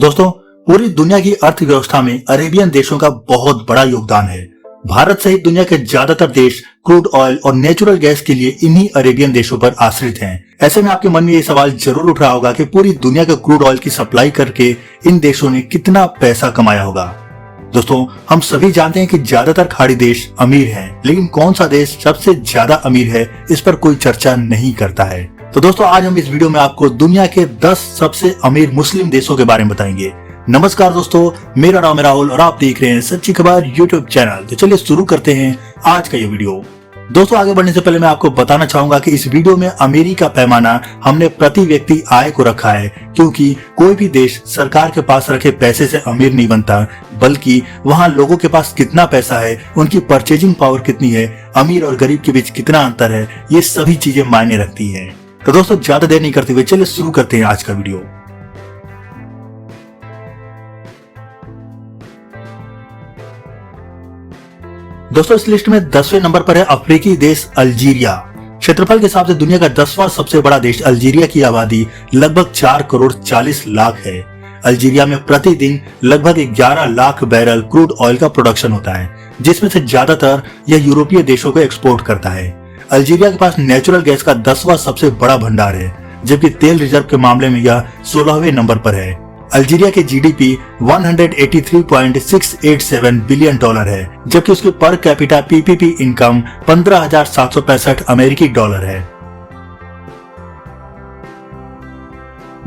दोस्तों, पूरी दुनिया की अर्थव्यवस्था में अरेबियन देशों का बहुत बड़ा योगदान है। भारत सहित दुनिया के ज्यादातर देश क्रूड ऑयल और नेचुरल गैस के लिए इन्हीं अरेबियन देशों पर आश्रित हैं। ऐसे में आपके मन में ये सवाल जरूर उठ रहा होगा कि पूरी दुनिया के क्रूड ऑयल की सप्लाई करके इन देशों ने कितना पैसा कमाया होगा। दोस्तों, हम सभी जानते हैं कि ज्यादातर खाड़ी देश अमीर हैं, लेकिन कौन सा देश सबसे ज्यादा अमीर है, इस पर कोई चर्चा नहीं करता है। तो दोस्तों, आज हम इस वीडियो में आपको दुनिया के 10 सबसे अमीर मुस्लिम देशों के बारे में बताएंगे। नमस्कार दोस्तों, मेरा नाम है राहुल और आप देख रहे हैं सच्ची खबर यूट्यूब चैनल। तो चलिए शुरू करते हैं आज का ये वीडियो। दोस्तों, आगे बढ़ने से पहले मैं आपको बताना चाहूंगा कि इस वीडियो में अमीरी का पैमाना हमने प्रति व्यक्ति आय को रखा है, क्योंकि कोई भी देश सरकार के पास रखे पैसे से अमीर नहीं बनता, बल्कि वहाँ लोगों के पास कितना पैसा है, उनकी परचेजिंग पावर कितनी है, अमीर और गरीब के बीच कितना अंतर है, ये सभी चीजें मायने रखती है। तो दोस्तों, ज्यादा देर नहीं करते हुए चलिए शुरू करते हैं आज का वीडियो। दोस्तों, इस लिस्ट में 10वें नंबर पर है अफ्रीकी देश अल्जीरिया। क्षेत्रफल के हिसाब से दुनिया का 10वां सबसे बड़ा देश अल्जीरिया की आबादी लगभग 4 करोड़ 40 लाख है। अल्जीरिया में प्रतिदिन लगभग 11 लाख बैरल क्रूड ऑयल का प्रोडक्शन होता है, जिसमें से ज्यादातर यह यूरोपीय देशों को एक्सपोर्ट करता है। अल्जीरिया के पास नेचुरल गैस का 10वां सबसे बड़ा भंडार है, जबकि तेल रिजर्व के मामले में यह 16वें नंबर पर है। अल्जीरिया के जीडीपी 183.687 बिलियन डॉलर है, जबकि उसकी पर कैपिटा पीपीपी इनकम 15,765 अमेरिकी डॉलर है।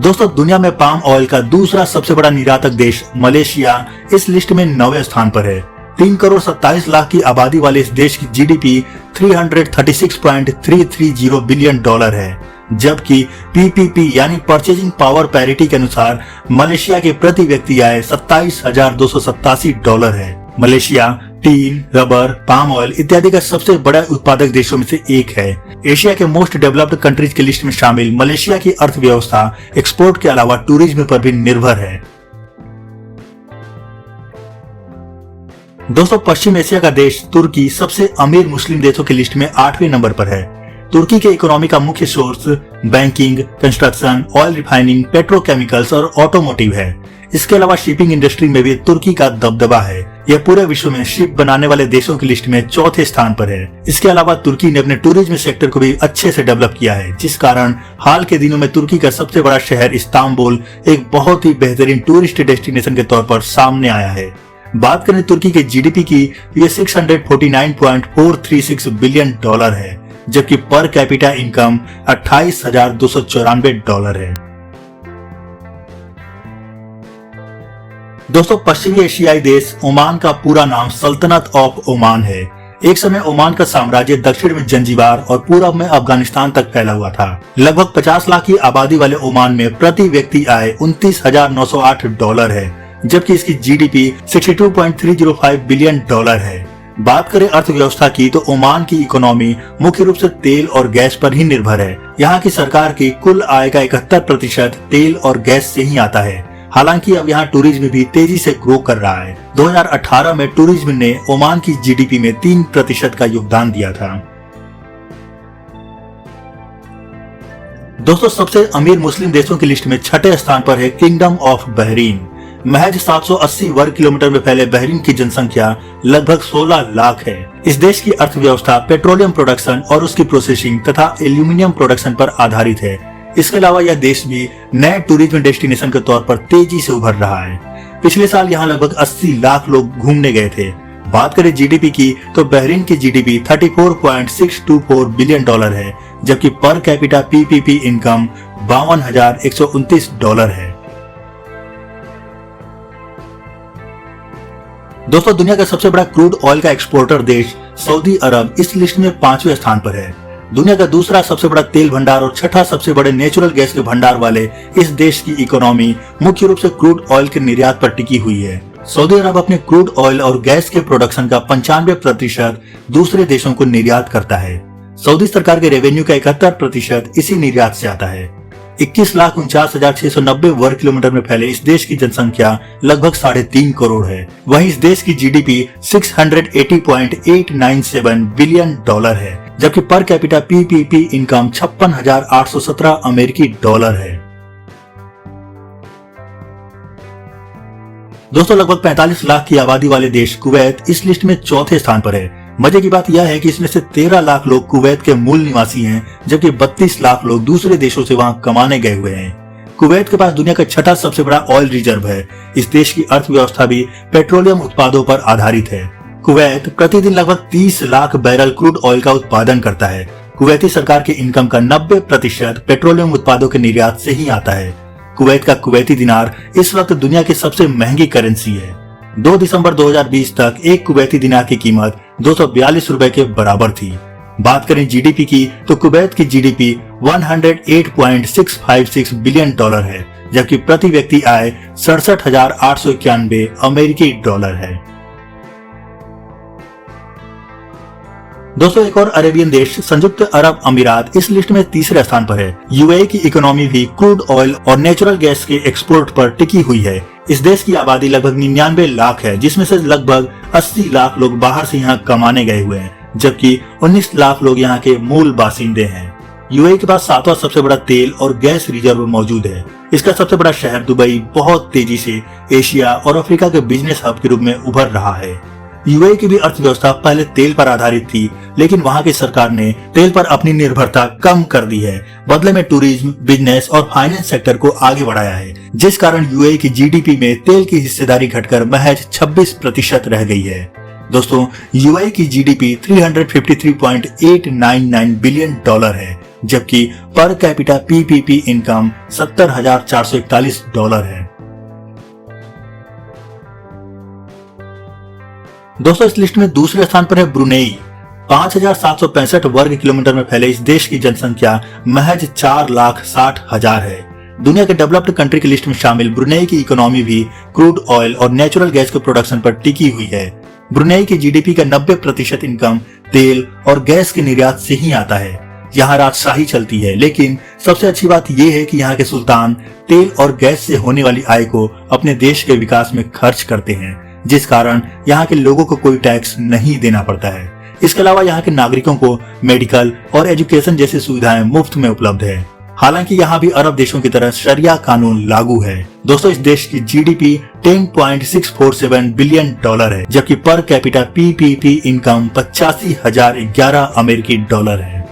दोस्तों, दुनिया में पाम ऑयल का दूसरा सबसे बड़ा निर्यातक देश मलेशिया इस लिस्ट में 9वें स्थान पर है। 3 करोड़ 27 लाख की आबादी वाले इस देश की जीडीपी 336.330 बिलियन डॉलर है, जबकि पीपीपी यानी परचेजिंग पावर पैरिटी के अनुसार मलेशिया के प्रति व्यक्ति आय 27,287 डॉलर है। Malaysia tin, rubber, palm oil इत्यादि का सबसे बड़ा उत्पादक देशों में से एक है। एशिया के मोस्ट डेवलप्ड कंट्रीज की लिस्ट में शामिल मलेशिया की अर्थव्यवस्था एक्सपोर्ट के अलावा टूरिज्म पर भी निर्भर है। दोस्तों, पश्चिम एशिया का देश तुर्की सबसे अमीर मुस्लिम देशों की लिस्ट में 8वें नंबर पर है। तुर्की के इकोनॉमी का मुख्य source banking, construction, oil refining, petrochemicals और ऑटोमोटिव है। इसके अलावा शिपिंग इंडस्ट्री में भी तुर्की का दबदबा है। यह पूरे विश्व में शिप बनाने वाले देशों की लिस्ट में 4थे स्थान पर है। इसके अलावा तुर्की ने अपने टूरिज्म सेक्टर को भी अच्छे से डेवलप किया है, जिस कारण हाल के दिनों में तुर्की का सबसे बड़ा शहर इस्तांबुल एक बहुत ही बेहतरीन टूरिस्ट डेस्टिनेशन के तौर पर सामने आया है। बात करें तुर्की के जीडीपी की, यह 649.436 बिलियन डॉलर है, जबकि पर कैपिटा इनकम 28,294 डॉलर है। दोस्तों, पश्चिमी एशियाई देश ओमान का पूरा नाम सल्तनत ऑफ ओमान है। एक समय ओमान का साम्राज्य दक्षिण में जंजीबार और पूरब में अफगानिस्तान तक फैला हुआ था। लगभग 50 लाख की आबादी वाले ओमान में प्रति व्यक्ति आय 29,908 डॉलर है, जबकि इसकी जीडीपी 62.305 बिलियन डॉलर है। बात करें अर्थव्यवस्था की, तो ओमान की इकोनॉमी मुख्य रूप से तेल और गैस पर ही निर्भर है। यहाँ की सरकार की कुल आय का 71% तेल और गैस से ही आता है। हालांकि अब यहाँ टूरिज्म भी तेजी से ग्रो कर रहा है। 2018 में टूरिज्म ने ओमान की जीडीपी में 3% का योगदान दिया था। दोस्तों, सबसे अमीर मुस्लिम देशों की लिस्ट में 6ठे स्थान पर है किंगडम ऑफ बहरीन। महज 780 वर्ग किलोमीटर में फैले बहरीन की जनसंख्या लगभग 16 लाख है। इस देश की अर्थव्यवस्था पेट्रोलियम प्रोडक्शन और उसकी प्रोसेसिंग तथा एल्यूमिनियम प्रोडक्शन पर आधारित है। इसके अलावा यह देश भी नए टूरिज्म डेस्टिनेशन के तौर पर तेजी से उभर रहा है। पिछले साल यहाँ लगभग 80 लाख लोग घूमने गए थे। बात करें जीडीपी की, तो बहरीन की जीडीपी 34.624 बिलियन डॉलर है, जबकि per capita PPP income 52,129 dollar है। दोस्तों, दुनिया का सबसे बड़ा क्रूड ऑयल का एक्सपोर्टर देश सऊदी अरब इस लिस्ट में 5वें स्थान पर है। दुनिया का दूसरा सबसे बड़ा तेल भंडार और 6ठा सबसे बड़े नेचुरल गैस के भंडार वाले इस देश की इकोनॉमी मुख्य रूप से क्रूड ऑयल के निर्यात पर टिकी हुई है। सऊदी अरब अपने क्रूड ऑयल और गैस के प्रोडक्शन का 95% दूसरे देशों को निर्यात करता है। सऊदी सरकार के रेवेन्यू का 71% इसी निर्यात से आता है। 21,49,690 वर्ग किलोमीटर में फैले इस देश की जनसंख्या लगभग 3.5 करोड़ है। वहीं इस देश की जीडीपी 680.897 बिलियन डॉलर है, जबकि पर कैपिटा पीपीपी इनकम 56,817 अमेरिकी डॉलर है। दोस्तों लगभग 45 लाख की आबादी वाले देश कुवैत इस लिस्ट में चौथे स्थान पर है। मजे की बात यह है कि इसमें से 13 लाख लोग कुवैत के मूल निवासी हैं, जबकि 32 लाख लोग दूसरे देशों से वहां कमाने गए हुए हैं। कुवैत के पास दुनिया का छठा सबसे बड़ा ऑयल रिजर्व है। इस देश की अर्थव्यवस्था भी पेट्रोलियम उत्पादों पर आधारित है। कुवैत प्रतिदिन लगभग 30 लाख बैरल क्रूड ऑयल का उत्पादन करता है। कुवैती सरकार की इनकम का 90% पेट्रोलियम उत्पादों के निर्यात से ही आता है। कुवैत का कुवैती दिनार इस वक्त दुनिया की सबसे महंगी करेंसी है। 2 दिसंबर 2020 तक एक कुवैती दिनार की कीमत 242 रुपए के बराबर थी। बात करें जीडीपी की तो कुवैत की जीडीपी 108.656 बिलियन डॉलर है, जबकि प्रति व्यक्ति आय 67,891 अमेरिकी डॉलर है। दोस्तों एक और अरेबियन देश संयुक्त अरब अमीरात इस लिस्ट में तीसरे स्थान पर है। यूएई की इकोनॉमी भी क्रूड ऑयल और नेचुरल गैस के एक्सपोर्ट पर टिकी हुई है। इस देश की आबादी लगभग 99 लाख है, जिसमें से लगभग 80 लाख लोग बाहर से यहाँ कमाने गए हुए हैं, जबकि 19 लाख लोग यहाँ के मूल बासिंदे हैं। यूएई के पास 7वां सबसे बड़ा तेल और गैस रिजर्व मौजूद है। इसका सबसे बड़ा शहर दुबई बहुत तेजी से एशिया और अफ्रीका के बिजनेस हब के रूप में उभर रहा है। यूएई की भी अर्थव्यवस्था पहले तेल पर आधारित थी, लेकिन वहां की सरकार ने तेल पर अपनी निर्भरता कम कर दी है। बदले में टूरिज्म, बिजनेस और फाइनेंस सेक्टर को आगे बढ़ाया है, जिस कारण यूएई की जीडीपी में तेल की हिस्सेदारी घटकर महज 26% रह गई है। दोस्तों यूएई की जीडीपी 353.899 बिलियन डॉलर है, जबकि पर कैपिटा पीपीपी इनकम $70,441 है। दोस्तों इस लिस्ट में दूसरे स्थान पर है ब्रुनेई। 5,765 वर्ग किलोमीटर में फैले इस देश की जनसंख्या महज 4,60,000 है। दुनिया के डेवलप्ड कंट्री की लिस्ट में शामिल ब्रुनेई की इकोनॉमी भी क्रूड ऑयल और नेचुरल गैस के प्रोडक्शन पर टिकी हुई है। ब्रुनेई की जीडीपी का 90% इनकम तेल और गैस के निर्यात से ही आता है। यहाँ राजशाही चलती है, लेकिन सबसे अच्छी बात यह है कि यहाँ के सुल्तान तेल और गैस से होने वाली आय को अपने देश के विकास में खर्च करते हैं, जिस कारण यहाँ के लोगों को कोई टैक्स नहीं देना पड़ता है। इसके अलावा यहाँ के नागरिकों को मेडिकल और एजुकेशन जैसी सुविधाएं मुफ्त में उपलब्ध है। हालांकि यहाँ भी अरब देशों की तरह शरिया कानून लागू है। दोस्तों इस देश की जीडीपी 10.647 बिलियन डॉलर है, जबकि पर कैपिटा पीपीपी इनकम 85,011 अमेरिकी डॉलर है।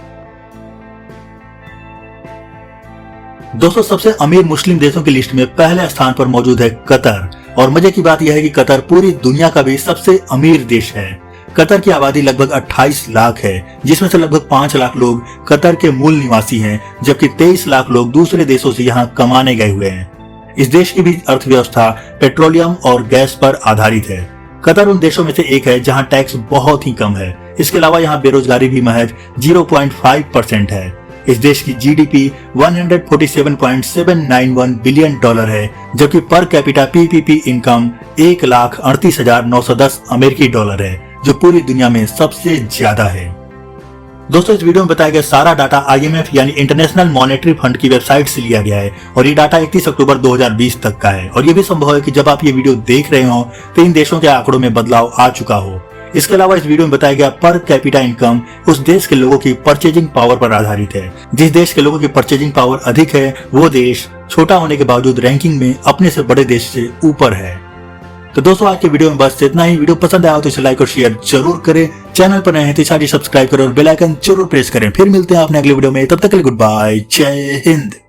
दोस्तों सबसे अमीर मुस्लिम देशों की लिस्ट में पहले स्थान पर मौजूद है कतर। और मजे की बात यह है कि कतर पूरी दुनिया का भी सबसे अमीर देश है। कतर की आबादी लगभग 28 लाख है, जिसमें से लगभग 5 लाख लोग कतर के मूल निवासी हैं, जबकि 23 लाख लोग दूसरे देशों से यहाँ कमाने गए हुए हैं। इस देश की भी अर्थव्यवस्था पेट्रोलियम और गैस पर आधारित है। कतर उन देशों में से एक है जहाँ टैक्स बहुत ही कम है। इसके अलावा यहाँ बेरोजगारी भी महज 0.5% है। इस देश की जीडीपी 147.791 बिलियन डॉलर है, जबकि पर कैपिटा पीपीपी इनकम 1,38,910 अमेरिकी डॉलर है, जो पूरी दुनिया में सबसे ज्यादा है। दोस्तों इस वीडियो में बताया गया सारा डाटा आईएमएफ यानी इंटरनेशनल मॉनेटरी फंड की वेबसाइट से लिया गया है और ये डाटा 31 अक्टूबर 2020 तक का है। और ये भी संभव है कि जब आप ये वीडियो देख रहे हो तो इन देशों के आंकड़ों में बदलाव आ चुका हो। इसके अलावा इस वीडियो में बताया गया पर कैपिटा इनकम उस देश के लोगों की परचेजिंग पावर पर आधारित है। जिस देश के लोगों की परचेजिंग पावर अधिक है वो देश छोटा होने के बावजूद रैंकिंग में अपने से बड़े देश से ऊपर है। तो दोस्तों आज के वीडियो में बस इतना ही। वीडियो पसंद आया तो इसे लाइक और शेयर जरूर करें। चैनल पर नए हैं तो सब्सक्राइब करें और बेल आइकन जरूर प्रेस करें। फिर मिलते हैं अपने अगले वीडियो में, तब तक के लिए गुड बाय, जय हिंद।